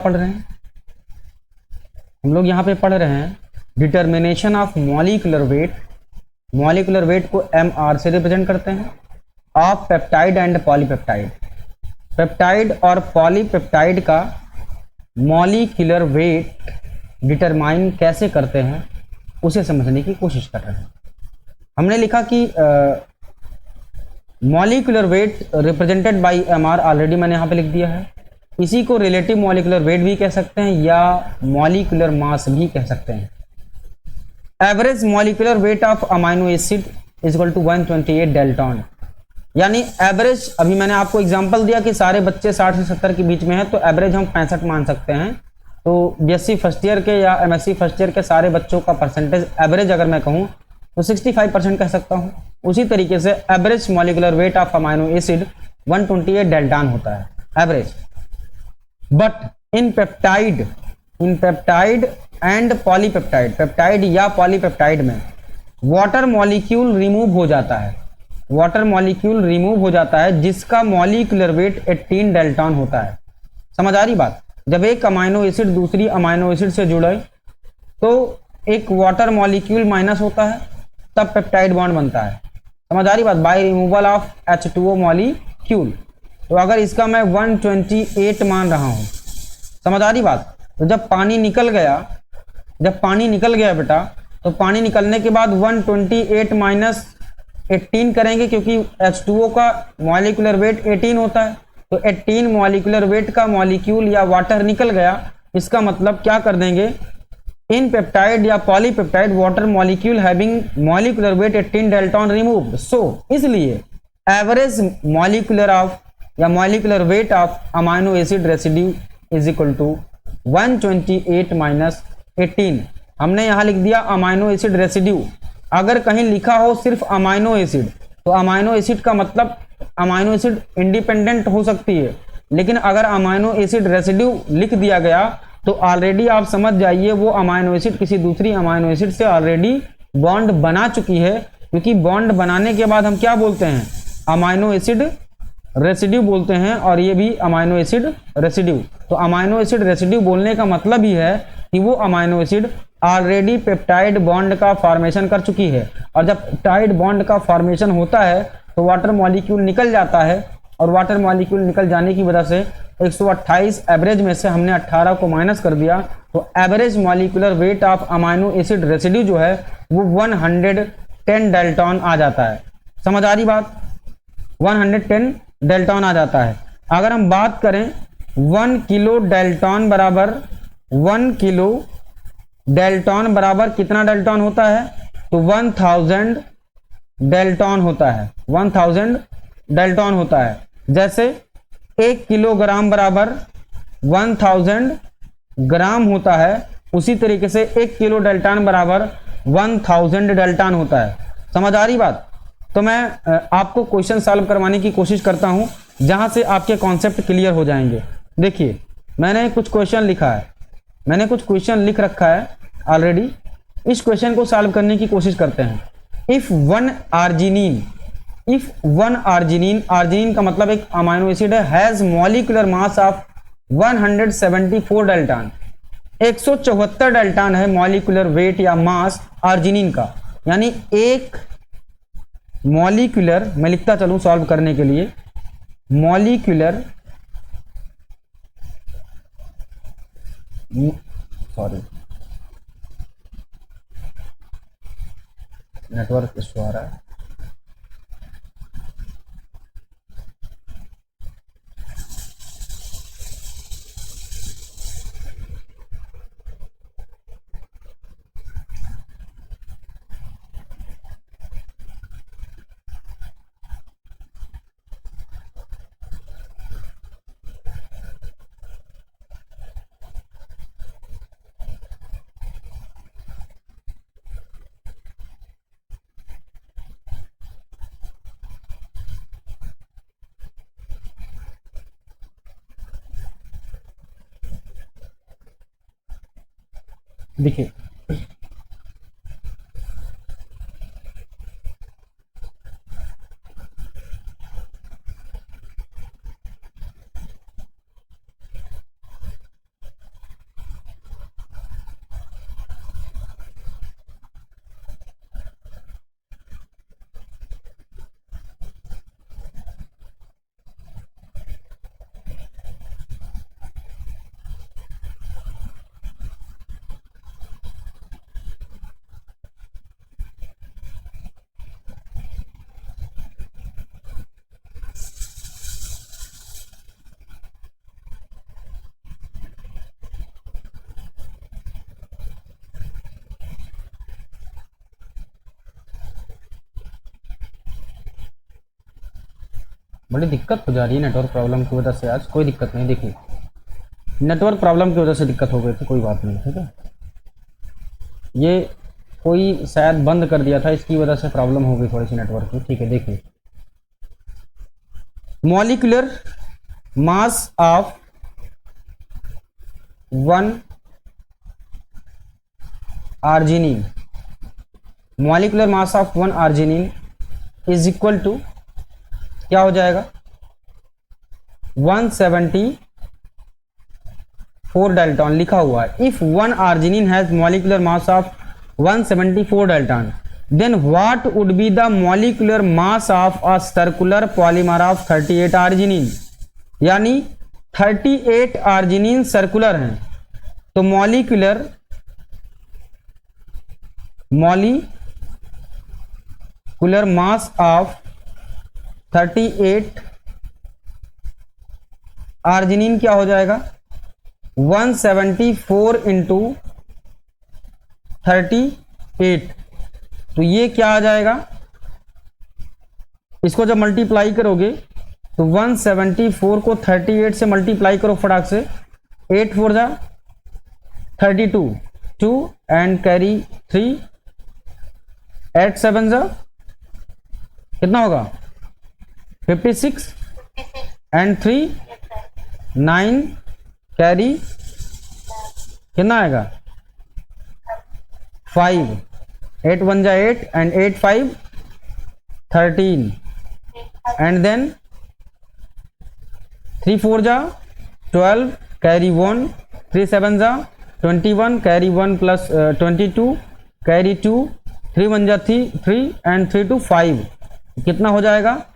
पढ़ रहे हैं हम लोग यहाँ पे पढ़ रहे हैं determination of molecular weight. Molecular weight को एम आर से रिप्रेजेंट करते हैं of peptide and polypeptide. Peptide और पॉलीपेप्टाइड का मॉलिक्यूलर वेट डिटरमाइन कैसे करते हैं उसे समझने की कोशिश कर रहे हैं। हमने लिखा कि molecular weight represented by M R, already मैंने यहाँ पे लिख दिया है। इसी को रिलेटिव मॉलिक्यूलर वेट भी कह सकते हैं या मॉलिक्यूलर मास भी कह सकते हैं। Average molecular weight of amino acid is equal to 128 dalton, यानी एवरेज, अभी मैंने आपको एग्जांपल दिया कि सारे बच्चे 60 से 70 के बीच में हैं, तो एवरेज हम 65 मान सकते हैं। तो बीएससी फर्स्ट ईयर के या एमएससी फर्स्ट ईयर के सारे बच्चों का परसेंटेज एवरेज अगर मैं कहूँ तो 65% कह सकता हूँ। उसी तरीके से average molecular weight of amino acid 128 dalton होता है average. But in peptide and polypeptide, peptide या पॉलीपेप्टाइड में वाटर मॉलिक्यूल रिमूव हो जाता है, वाटर मॉलिक्यूल रिमूव हो जाता है जिसका मॉलिक्यूलर वेट 18 डेल्टन होता है। समझ आ रही बात? जब एक अमाइनो एसिड दूसरी अमाइनो एसिड से जुड़े तो एक वाटर मॉलिक्यूल माइनस होता है, तब पेप्टाइड बॉन्ड बनता है। समझ आ रही बात? By removal of H2O molecule. तो अगर इसका मैं 128 मान रहा हूं, समझ आ रही बात? तो जब पानी निकल गया बेटा, तो पानी निकलने के बाद 128 माइनस 18 करेंगे, क्योंकि H2O का मॉलिक्यूलर वेट 18 होता है। तो 18 मॉलिक्यूलर वेट का मॉलिक्यूल या वाटर निकल गया, इसका मतलब क्या कर देंगे, इन पेप्टाइड या polypeptide water molecule having molecular weight 18 dalton removed. So इसलिए एवरेज मॉलिक्यूलर ऑफ या molecular weight of amino acid residue is equal to 128 minus 18। हमने यहाँ लिख दिया अमाइनो एसिड रेसिड्यू। अगर कहीं लिखा हो सिर्फ अमाइनो एसिड, तो अमाइनो एसिड का मतलब अमाइनो एसिड इंडिपेंडेंट हो सकती है, लेकिन अगर अमाइनो एसिड रेसिड्यू लिख दिया गया तो ऑलरेडी आप समझ जाइए वो अमाइनो एसिड किसी दूसरी अमाइनो एसिड से ऑलरेडी बॉन्ड बना चुकी है, क्योंकि बॉन्ड बनाने के बाद हम क्या बोलते हैं, अमाइनो एसिड रेसिड्यू बोलते हैं, और ये भी अमाइनो एसिड रेसिड्यू। तो अमाइनो एसिड रेसिड्यू बोलने का मतलब ही है कि वो amino acid already peptide bond का फॉर्मेशन कर चुकी है, और जब पेप्टाइड बॉन्ड का फॉर्मेशन होता है तो वाटर मॉलिक्यूल निकल जाता है, और वाटर मॉलिक्यूल निकल जाने की वजह से 128 एवरेज में से हमने 18 को माइनस कर दिया, तो average molecular weight of amino acid residue जो है वो 110 डेल्टन आ जाता है। समझ आ रही बात? 110 डेल्टन आ जाता है। अगर हम बात करें 1 किलो डेल्टन बराबर 1 किलो डेल्टन बराबर कितना डेल्टन होता है, तो 1000 डेल्टन होता है, 1000 डेल्टन होता है। जैसे 1 किलोग्राम बराबर 1000 ग्राम होता है, उसी तरीके से 1 किलो डेल्टन बराबर 1000 डेल्टन होता है। समझ आ रही बात? तो मैं आपको क्वेश्चन सॉल्व करवाने की कोशिश करता हूं जहां से आपके कॉन्सेप्ट क्लियर हो जाएंगे। देखिए, मैंने कुछ क्वेश्चन लिखा है, मैंने कुछ क्वेश्चन लिख रखा है ऑलरेडी। इस क्वेश्चन को सॉल्व करने की कोशिश करते हैं। इफ वन आर्जिनिन, आर्जिनिन का मतलब एक अमाइनो एसिड है, has molecular mass of 174 dalton, 174 dalton है मॉलिक्यूलर वेट या मास आर्जिनिन का। यानी एक मॉलिक्यूलर, मैं लिखता चलूं सॉल्व करने के लिए, मॉलिक्यूलर नेटवर्क इशू आ रहा है। देखिए, बड़ी दिक्कत हो जा रही है नेटवर्क प्रॉब्लम की वजह से। आज कोई दिक्कत नहीं, देखिए नेटवर्क प्रॉब्लम की वजह से दिक्कत हो गई थी, कोई बात नहीं, ठीक है। ये कोई शायद बंद कर दिया था, इसकी वजह से प्रॉब्लम हो गई थोड़ी सी नेटवर्क की, ठीक है। देखिए molecular mass of 1 arginine, molecular mass of 1 arginine is equal to क्या हो जाएगा 174 डाल्टन लिखा हुआ है। If 1 arginine has molecular mass of 174 dalton, then what would be the molecular mass of a circular polymer of 38 arginine. यानी 38 arginine circular हैं, तो molecular mass of 38 arginine क्या हो जाएगा 174 इंटू 38, तो ये क्या आ जाएगा, इसको जब मल्टीप्लाई करोगे तो 174 को 38 से मल्टीप्लाई करो फटाक से, 8 4 जा 32, 2 एंड कैरी 3, 8 7 जा कितना होगा 56 एंड 3 9 कैरी कितना आएगा 5, 8 1 जा 8 एंड 8 5 13 एंड देन 3 4 जा 12 कैरी 1, 3 7 जा 21 कैरी 1 प्लस 22 कैरी 2, 3 1 जा 3 एंड 3 2 5, कितना हो जाएगा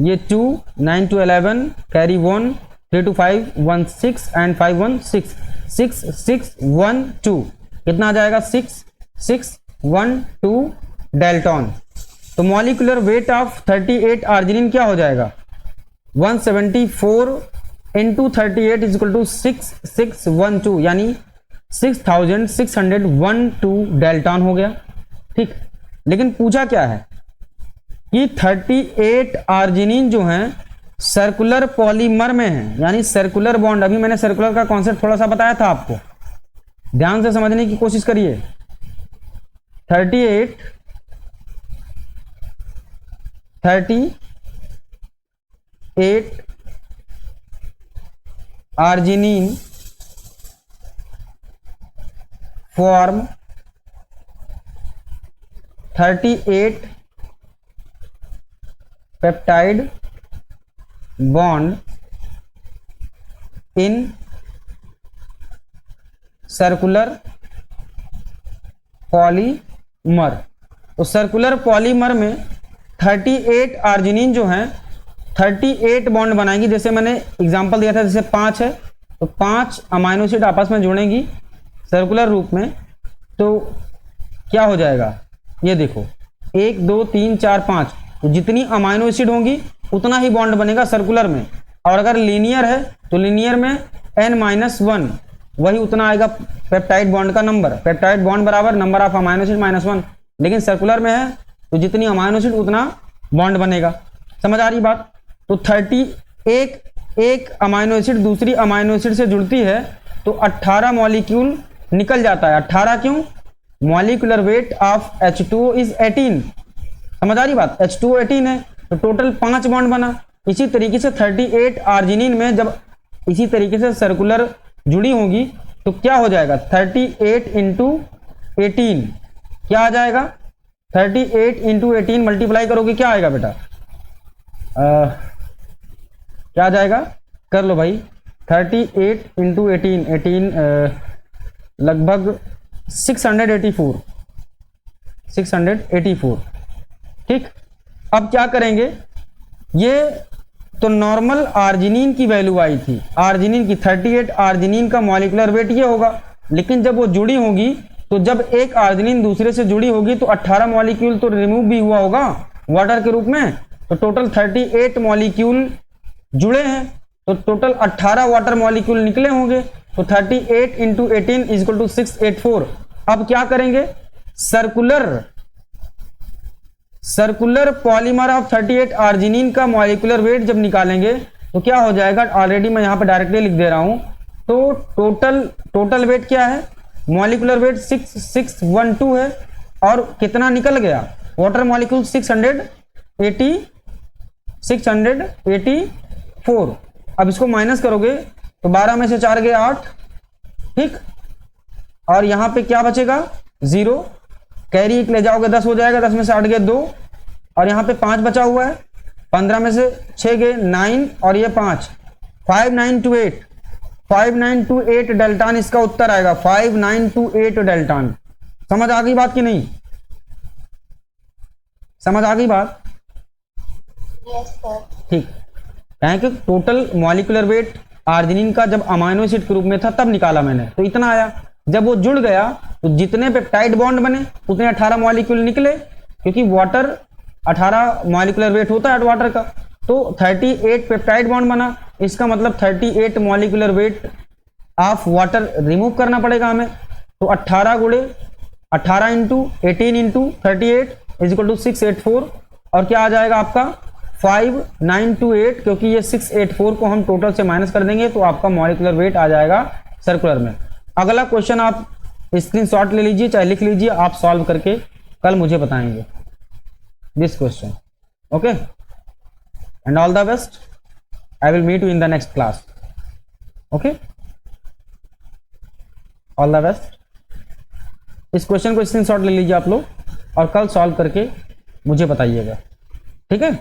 ये 2 9 2 11 कैरी 1, 3 2 5 1 6 एंड 5 1 6 6 6 1 2, कितना आ जाएगा 6 6 1 2 डाल्टन। तो मॉलिक्यूलर वेट ऑफ 38 आर्जिनिन क्या हो जाएगा 174 इंटू 38 इज इक्वल टू 6612, यानी 6612 डाल्टन हो गया, ठीक। लेकिन पूछा क्या है कि 38 आर्जिनिन जो हैं सर्कुलर पॉलीमर में हैं, यानी सर्कुलर बॉन्ड। अभी मैंने सर्कुलर का कॉन्सेप्ट थोड़ा सा बताया था आपको, ध्यान से समझने की कोशिश करिए। 38 arginine form 38 peptide bond in circular polymer. तो सर्कुलर पॉलीमर में 38 आर्जिनिन जो हैं 38 बॉन्ड बनाएंगी। जैसे मैंने एग्जांपल दिया था, जैसे 5 है तो 5 अमाइनो एसिड आपस में जुड़ेंगी सर्कुलर रूप में, तो क्या हो जाएगा ये देखो 1 2 3 4 5, तो जितनी अमाइनो एसिड होंगी उतना ही बॉन्ड बनेगा सर्कुलर में। और अगर लीनियर है तो लीनियर में n-1 वही उतना आएगा पेप्टाइड बॉन्ड का नंबर। पेप्टाइड बॉन्ड बराबर नंबर ऑफ अमाइनो एसिड -1, लेकिन सर्कुलर में है तो जितनी अमाइनो एसिड उतना बॉन्ड बनेगा। समझ आ रही बात। तो 38 एक अमाइनो एसिड दूसरी अमाइनो एसिड से जुड़ती है तो 18 मॉलिक्यूल निकल जाता है। 18 क्यों, molecular weight of H2O is 18। समझ आ रही बात, H2O 18 है तो टोटल 5 बॉन्ड बना। इसी तरीके से 38 आर्जिनिन में जब इसी तरीके से सर्कुलर जुड़ी होगी तो क्या हो जाएगा 38 इंटू 18 क्या आ जाएगा 38 इंटू 18 मल्टीप्लाई करोगे क्या आएगा बेटा, क्या आ जाएगा कर लो भाई। 38 इंटू 18 लगभग 684 ठीक। अब क्या करेंगे, ये तो नॉर्मल आर्जिनिन की वैल्यू आई थी, आर्जिनिन की 38 आर्जिनिन का मॉलिक्यूलर वेट ये होगा। लेकिन जब वो जुड़ी होगी तो जब एक आर्जिनिन दूसरे से जुड़ी होगी तो 18 मॉलिक्यूल तो रिमूव भी हुआ होगा वाटर के रूप में, तो टोटल 38 मॉलिक्यूल जुड़े हैं तो टोटल 18 वाटर मॉलिक्यूल निकले होंगे। तो 38 इंटू 18 इज इक्वल टू 684। अब क्या करेंगे, circular circular polymer of 38 arginine का मॉलिक्यूलर वेट जब निकालेंगे तो क्या हो जाएगा, ऑलरेडी मैं यहाँ पे डायरेक्टली लिख दे रहा हूँ। तो टोटल वेट क्या है, मॉलिक्यूलर वेट 6612 है, और कितना निकल गया, वाटर मॉलिक्यूल 684। अब इसको माइनस करोगे तो 12 में से 4 गए 8, ठीक, और यहाँ पे क्या बचेगा 0, कैरी एक ले जाओगे 10 हो जाएगा, 10 में से 8 गए 2, और यहाँ पे 5 बचा हुआ है, 15 में से 6 गए 9, और ये 5, 5928 डेल्टान इसका उत्तर आएगा, 5928 डेल्टान। समझ आ गई बात कि नहीं, समझ आ गई बात? Yes sir. ठीक है कि टोटल मॉलिक्यूलर वेट आर्जिनिन का जब अमाइनो एसिड के रूप में था तब निकाला मैंने, तो इतना आया। जब वो जुड़ गया तो जितने पेप्टाइड बॉन्ड बने उतने 18 मॉलिक्यूल निकले, क्योंकि वाटर 18 मॉलिक्यूलर वेट होता है वाटर का, तो 38 पेप्टाइड बॉन्ड बना। इसका मतलब 38 molecular weight of water remove करना पड़ेगा हमें। तो 18 गुणे 18 into 18 into 38 is equal to 684, और क्या आ जाएगा आपका 5928, क्योंकि ये 684 को हम टोटल से माइनस कर देंगे तो आपका मॉलिक्यूलर वेट आ जाएगा सर्कुलर में। अगला क्वेश्चन आप स्क्रीनशॉट ले लीजिए, चाहे लिख लीजिए, आप सॉल्व करके कल मुझे बताएंगे this question. Okay, and all the best, I will meet you in the next class. Okay, all the best. इस क्वेश्चन को स्क्रीनशॉट ले लीजिए आप लोग और कल सॉल्व करके मुझे बताइएगा, ठीक है।